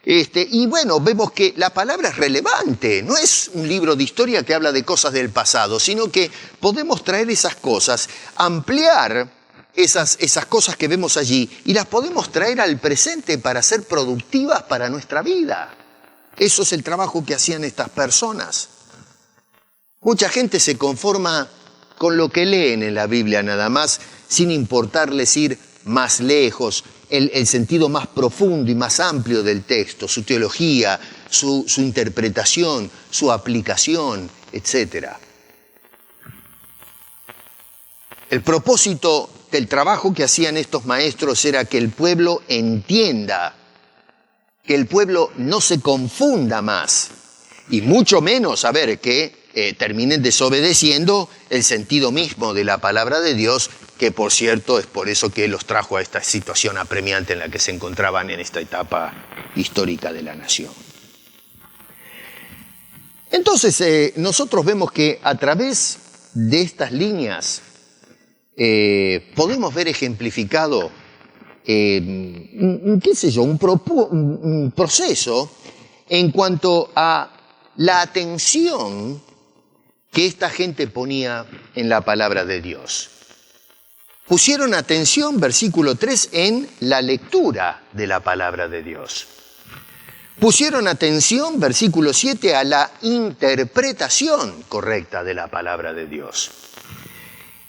Y bueno, vemos que la palabra es relevante, no es un libro de historia que habla de cosas del pasado, sino que podemos traer esas cosas, ampliar esas cosas que vemos allí y las podemos traer al presente para ser productivas para nuestra vida. Eso es el trabajo que hacían estas personas. Mucha gente se conforma con lo que leen en la Biblia nada más, sin importarles ir más lejos, el sentido más profundo y más amplio del texto, su teología, su interpretación, su aplicación, etc. El propósito del trabajo que hacían estos maestros era que el pueblo entienda, que el pueblo no se confunda más, y mucho menos, que terminen desobedeciendo el sentido mismo de la palabra de Dios, que por cierto es por eso que los trajo a esta situación apremiante en la que se encontraban en esta etapa histórica de la nación. Entonces, nosotros vemos que a través de estas líneas podemos ver ejemplificado, un proceso en cuanto a la atención que esta gente ponía en la palabra de Dios. Pusieron atención, versículo 3, en la lectura de la palabra de Dios. Pusieron atención, versículo 7, a la interpretación correcta de la palabra de Dios.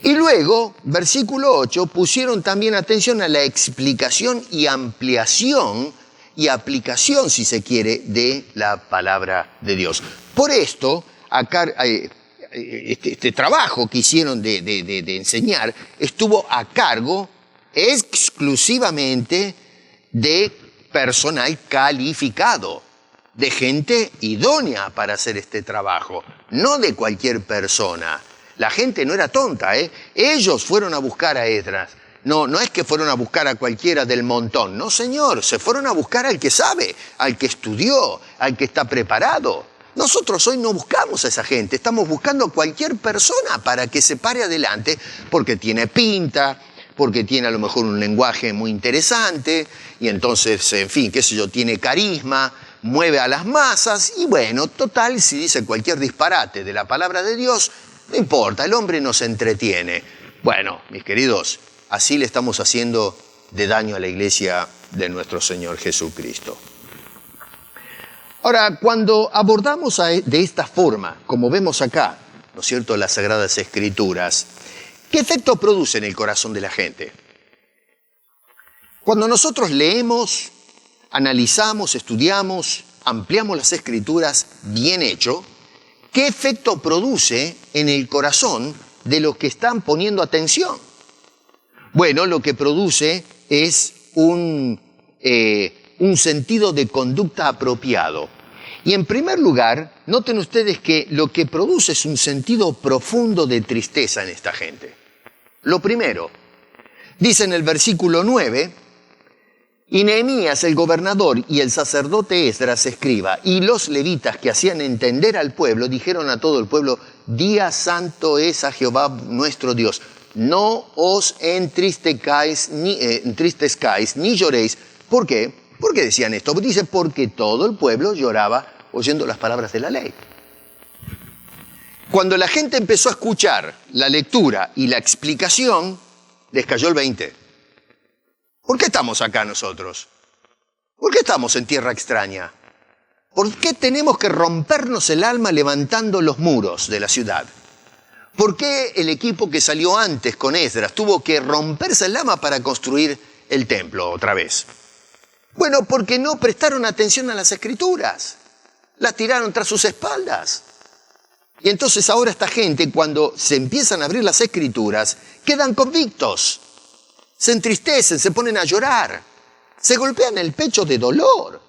Y luego, versículo 8, pusieron también atención a la explicación y ampliación y aplicación, si se quiere, de la palabra de Dios. Por esto, acá, este trabajo que hicieron de enseñar estuvo a cargo exclusivamente de personal calificado, de gente idónea para hacer este trabajo, no de cualquier persona. La gente no era tonta, Ellos fueron a buscar a Esdras. No es que fueron a buscar a cualquiera del montón. No, señor, se fueron a buscar al que sabe, al que estudió, al que está preparado. Nosotros hoy no buscamos a esa gente, estamos buscando a cualquier persona para que se pare adelante porque tiene pinta, porque tiene a lo mejor un lenguaje muy interesante y entonces, en fin, tiene carisma, mueve a las masas y bueno, total, si dice cualquier disparate de la palabra de Dios, no importa, el hombre nos entretiene. Bueno, mis queridos, así le estamos haciendo de daño a la iglesia de nuestro Señor Jesucristo. Ahora, cuando abordamos de esta forma, como vemos acá, ¿no es cierto?, las Sagradas Escrituras, ¿qué efecto produce en el corazón de la gente? Cuando nosotros leemos analizamos, estudiamos, ampliamos las Escrituras bien hecho, ¿qué efecto produce en el corazón de los que están poniendo atención? Bueno, lo que produce es un sentido de conducta apropiado. Y en primer lugar, noten ustedes que lo que produce es un sentido profundo de tristeza en esta gente. Lo primero, dice en el versículo 9, y Nehemías el gobernador y el sacerdote Esdras escriba y los levitas que hacían entender al pueblo dijeron a todo el pueblo, día santo es a Jehová nuestro Dios, no os entristezcáis ni lloréis. ¿Por qué? ¿Por qué decían esto? Dice, porque todo el pueblo lloraba oyendo las palabras de la ley. Cuando la gente empezó a escuchar la lectura y la explicación, les cayó el 20. ¿Por qué estamos acá nosotros? ¿Por qué estamos en tierra extraña? ¿Por qué tenemos que rompernos el alma levantando los muros de la ciudad? ¿Por qué el equipo que salió antes con Esdras tuvo que romperse el alma para construir el templo otra vez? Bueno, porque no prestaron atención a las Escrituras. Las tiraron tras sus espaldas. Y entonces ahora esta gente, cuando se empiezan a abrir las Escrituras, quedan convictos. Se entristecen, se ponen a llorar. Se golpean el pecho de dolor.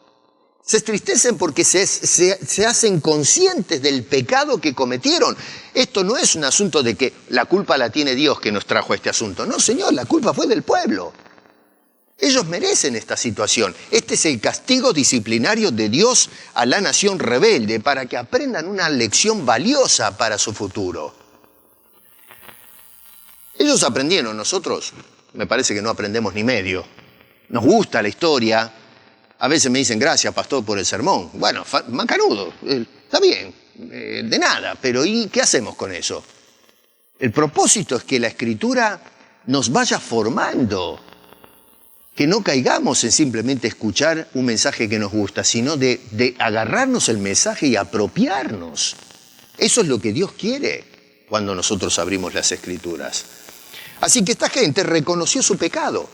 Se entristecen porque se hacen conscientes del pecado que cometieron. Esto no es un asunto de que la culpa la tiene Dios que nos trajo este asunto. No, Señor, la culpa fue del pueblo. Ellos merecen esta situación. Este es el castigo disciplinario de Dios a la nación rebelde para que aprendan una lección valiosa para su futuro. Ellos aprendieron, nosotros me parece que no aprendemos ni medio. Nos gusta la historia. A veces me dicen, gracias, pastor, por el sermón. Bueno, macanudo, está bien, de nada, pero ¿y qué hacemos con eso? El propósito es que la Escritura nos vaya formando, que no caigamos en simplemente escuchar un mensaje que nos gusta, sino de agarrarnos el mensaje y apropiarnos. Eso es lo que Dios quiere cuando nosotros abrimos las Escrituras. Así que esta gente reconoció su pecado.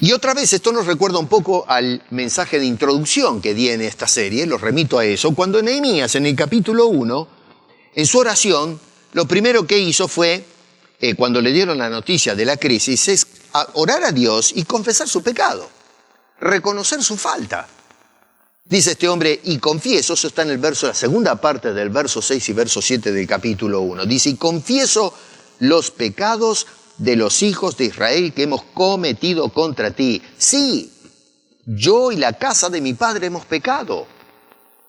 Y otra vez, esto nos recuerda un poco al mensaje de introducción que di en esta serie, los remito a eso. Cuando Nehemías, en el capítulo 1, en su oración, lo primero que hizo fue, cuando le dieron la noticia de la crisis, es orar a Dios y confesar su pecado, reconocer su falta. Dice este hombre, y confieso, eso está en el verso, la segunda parte del verso 6 y verso 7 del capítulo 1. Dice, y confieso los pecados de los hijos de Israel que hemos cometido contra ti. Sí, yo y la casa de mi padre hemos pecado.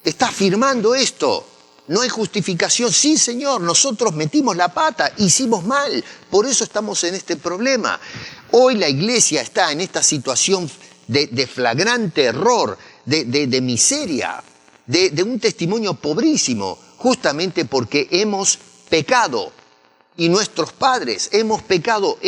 Está afirmando esto. No hay justificación. Sí, Señor, nosotros metimos la pata, hicimos mal. Por eso estamos en este problema. Hoy la iglesia está en esta situación de flagrante error, de miseria, de un testimonio pobrísimo, justamente porque hemos pecado. Y nuestros padres hemos pecado,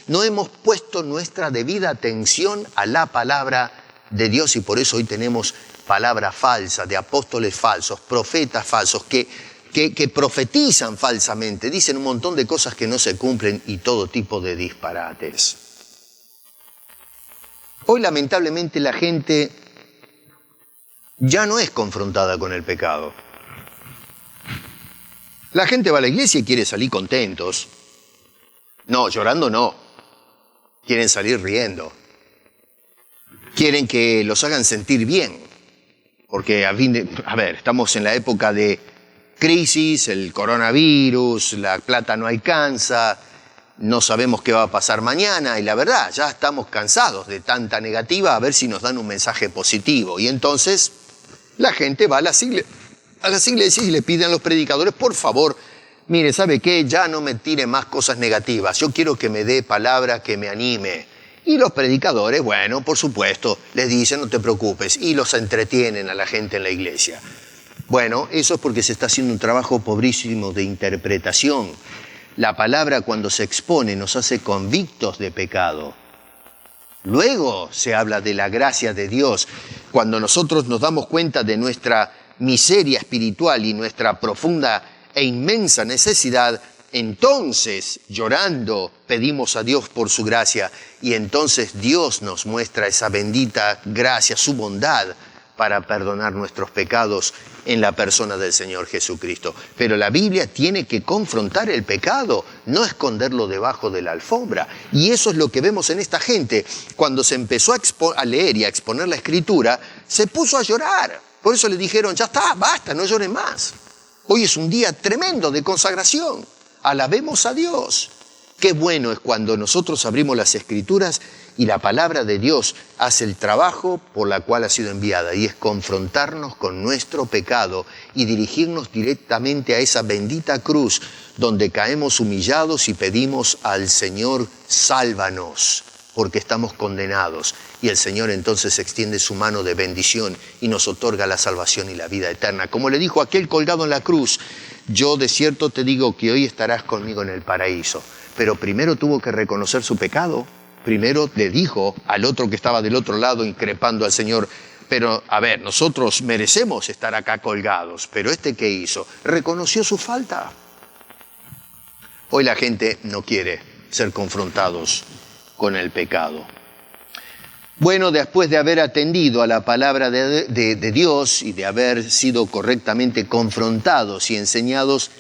no hemos puesto nuestra debida atención a la palabra de Dios y por eso hoy tenemos palabra falsa, de apóstoles falsos, profetas falsos, que profetizan falsamente, dicen un montón de cosas que no se cumplen y todo tipo de disparates. Hoy lamentablemente la gente ya no es confrontada con el pecado. La gente va a la iglesia y quiere salir contentos. No, llorando no. Quieren salir riendo. Quieren que los hagan sentir bien. Porque, estamos en la época de crisis, el coronavirus, la plata no alcanza, no sabemos qué va a pasar mañana y la verdad, ya estamos cansados de tanta negativa, a ver si nos dan un mensaje positivo. Y entonces la gente va a las iglesias y le piden a los predicadores, por favor, mire, ¿sabe qué? Ya no me tire más cosas negativas, yo quiero que me dé palabra que me anime. Y los predicadores, bueno, por supuesto, les dicen, no te preocupes, y los entretienen a la gente en la iglesia. Bueno, eso es porque se está haciendo un trabajo pobrísimo de interpretación. La palabra cuando se expone nos hace convictos de pecado. Luego se habla de la gracia de Dios. Cuando nosotros nos damos cuenta de nuestra miseria espiritual y nuestra profunda e inmensa necesidad, entonces, llorando, pedimos a Dios por su gracia y entonces Dios nos muestra esa bendita gracia, su bondad para perdonar nuestros pecados en la persona del Señor Jesucristo. Pero la Biblia tiene que confrontar el pecado, no esconderlo debajo de la alfombra. Y eso es lo que vemos en esta gente. Cuando se empezó a leer y a exponer la Escritura, se puso a llorar. Por eso le dijeron, ya está, basta, no llores más. Hoy es un día tremendo de consagración. Alabemos a Dios. Qué bueno es cuando nosotros abrimos las Escrituras y la palabra de Dios hace el trabajo por la cual ha sido enviada, y es confrontarnos con nuestro pecado y dirigirnos directamente a esa bendita cruz donde caemos humillados y pedimos al Señor, sálvanos, porque estamos condenados. Y el Señor entonces extiende su mano de bendición y nos otorga la salvación y la vida eterna. Como le dijo aquel colgado en la cruz, yo de cierto te digo que hoy estarás conmigo en el paraíso. Pero primero tuvo que reconocer su pecado. Primero le dijo al otro que estaba del otro lado increpando al Señor, pero a ver, nosotros merecemos estar acá colgados, pero ¿este qué hizo? Reconoció su falta. Hoy la gente no quiere ser confrontados con el pecado. Bueno, después de haber atendido a la palabra de Dios y de haber sido correctamente confrontados y enseñados,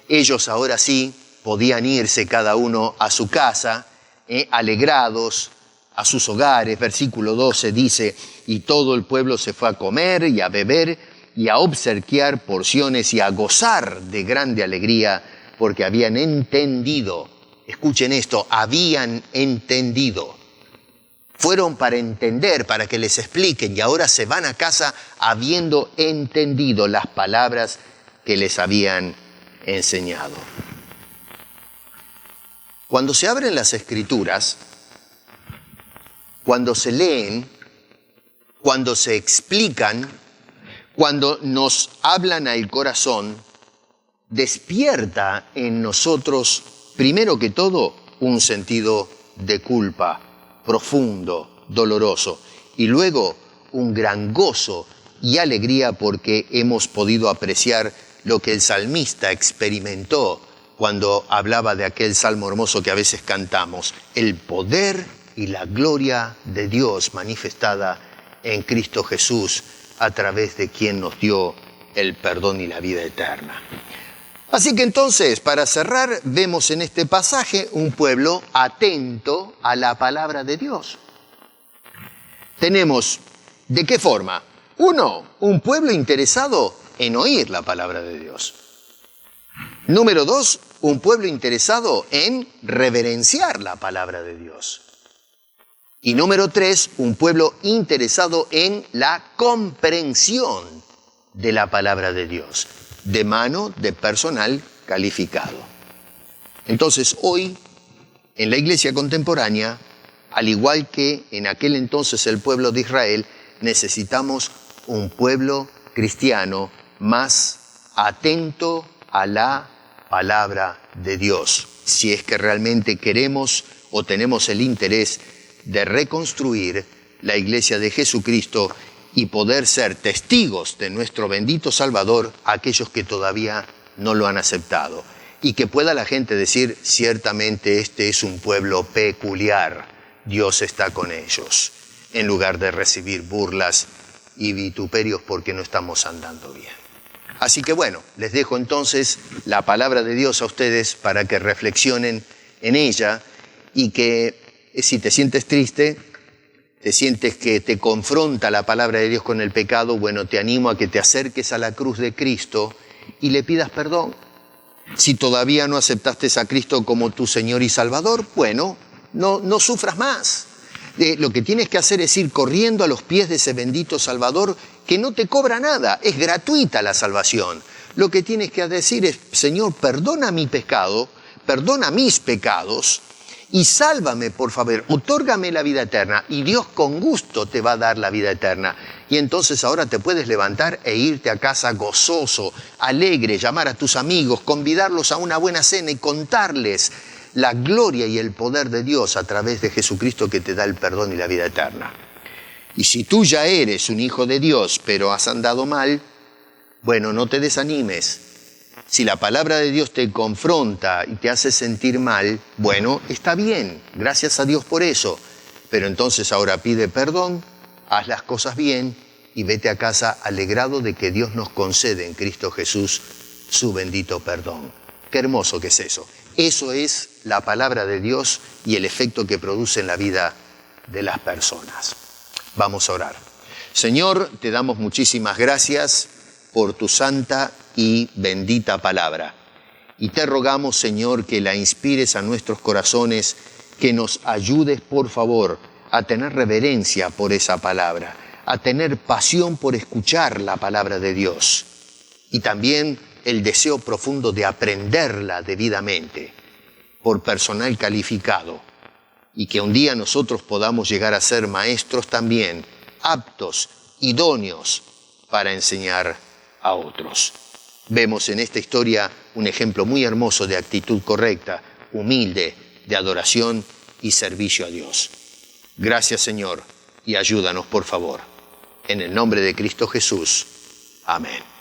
ellos ahora sí podían irse cada uno a su casa, alegrados, a sus hogares. Versículo 12 dice, y todo el pueblo se fue a comer y a beber y a obsequiar porciones y a gozar de grande alegría, porque habían entendido. Escuchen esto, habían entendido. Fueron para entender, para que les expliquen, y ahora se van a casa habiendo entendido las palabras que les habían enseñado. Cuando se abren las Escrituras, cuando se leen, cuando se explican, cuando nos hablan al corazón, despierta en nosotros, primero que todo, un sentido de culpa profundo, doloroso, y luego un gran gozo y alegría porque hemos podido apreciar lo que el salmista experimentó cuando hablaba de aquel salmo hermoso que a veces cantamos, el poder y la gloria de Dios manifestada en Cristo Jesús, a través de quien nos dio el perdón y la vida eterna. Así que entonces, para cerrar, vemos en este pasaje un pueblo atento a la palabra de Dios. Tenemos, ¿de qué forma? Uno, un pueblo interesado en oír la palabra de Dios. Número dos, un pueblo interesado en reverenciar la palabra de Dios. Y número tres, un pueblo interesado en la comprensión de la palabra de Dios, de mano de personal calificado. Entonces, hoy, en la iglesia contemporánea, al igual que en aquel entonces el pueblo de Israel, necesitamos un pueblo cristiano más atento a la palabra de Dios, si es que realmente queremos o tenemos el interés de reconstruir la iglesia de Jesucristo y poder ser testigos de nuestro bendito Salvador a aquellos que todavía no lo han aceptado. Y que pueda la gente decir, ciertamente este es un pueblo peculiar, Dios está con ellos, en lugar de recibir burlas y vituperios porque no estamos andando bien. Así que bueno, les dejo entonces la palabra de Dios a ustedes para que reflexionen en ella y que si te sientes triste, te sientes que te confronta la palabra de Dios con el pecado, bueno, te animo a que te acerques a la cruz de Cristo y le pidas perdón. Si todavía no aceptaste a Cristo como tu Señor y Salvador, bueno, no sufras más. Lo que tienes que hacer es ir corriendo a los pies de ese bendito Salvador que no te cobra nada, es gratuita la salvación. Lo que tienes que decir es, Señor, perdona mi pecado, perdona mis pecados y sálvame, por favor, otórgame la vida eterna. Y Dios con gusto te va a dar la vida eterna. Y entonces ahora te puedes levantar e irte a casa gozoso, alegre, llamar a tus amigos, convidarlos a una buena cena y contarles la gloria y el poder de Dios a través de Jesucristo que te da el perdón y la vida eterna. Y si tú ya eres un hijo de Dios, pero has andado mal, bueno, no te desanimes. Si la palabra de Dios te confronta y te hace sentir mal, bueno, está bien, gracias a Dios por eso. Pero entonces ahora pide perdón, haz las cosas bien y vete a casa alegrado de que Dios nos concede en Cristo Jesús su bendito perdón. Qué hermoso que es eso. Eso es la palabra de Dios y el efecto que produce en la vida de las personas. Vamos a orar. Señor, te damos muchísimas gracias por tu santa y bendita palabra. Y te rogamos, Señor, que la inspires a nuestros corazones, que nos ayudes, por favor, a tener reverencia por esa palabra, a tener pasión por escuchar la palabra de Dios y también el deseo profundo de aprenderla debidamente por personal calificado y que un día nosotros podamos llegar a ser maestros también, aptos, idóneos para enseñar a otros. Vemos en esta historia un ejemplo muy hermoso de actitud correcta, humilde, de adoración y servicio a Dios. Gracias, Señor, y ayúdanos, por favor. En el nombre de Cristo Jesús. Amén.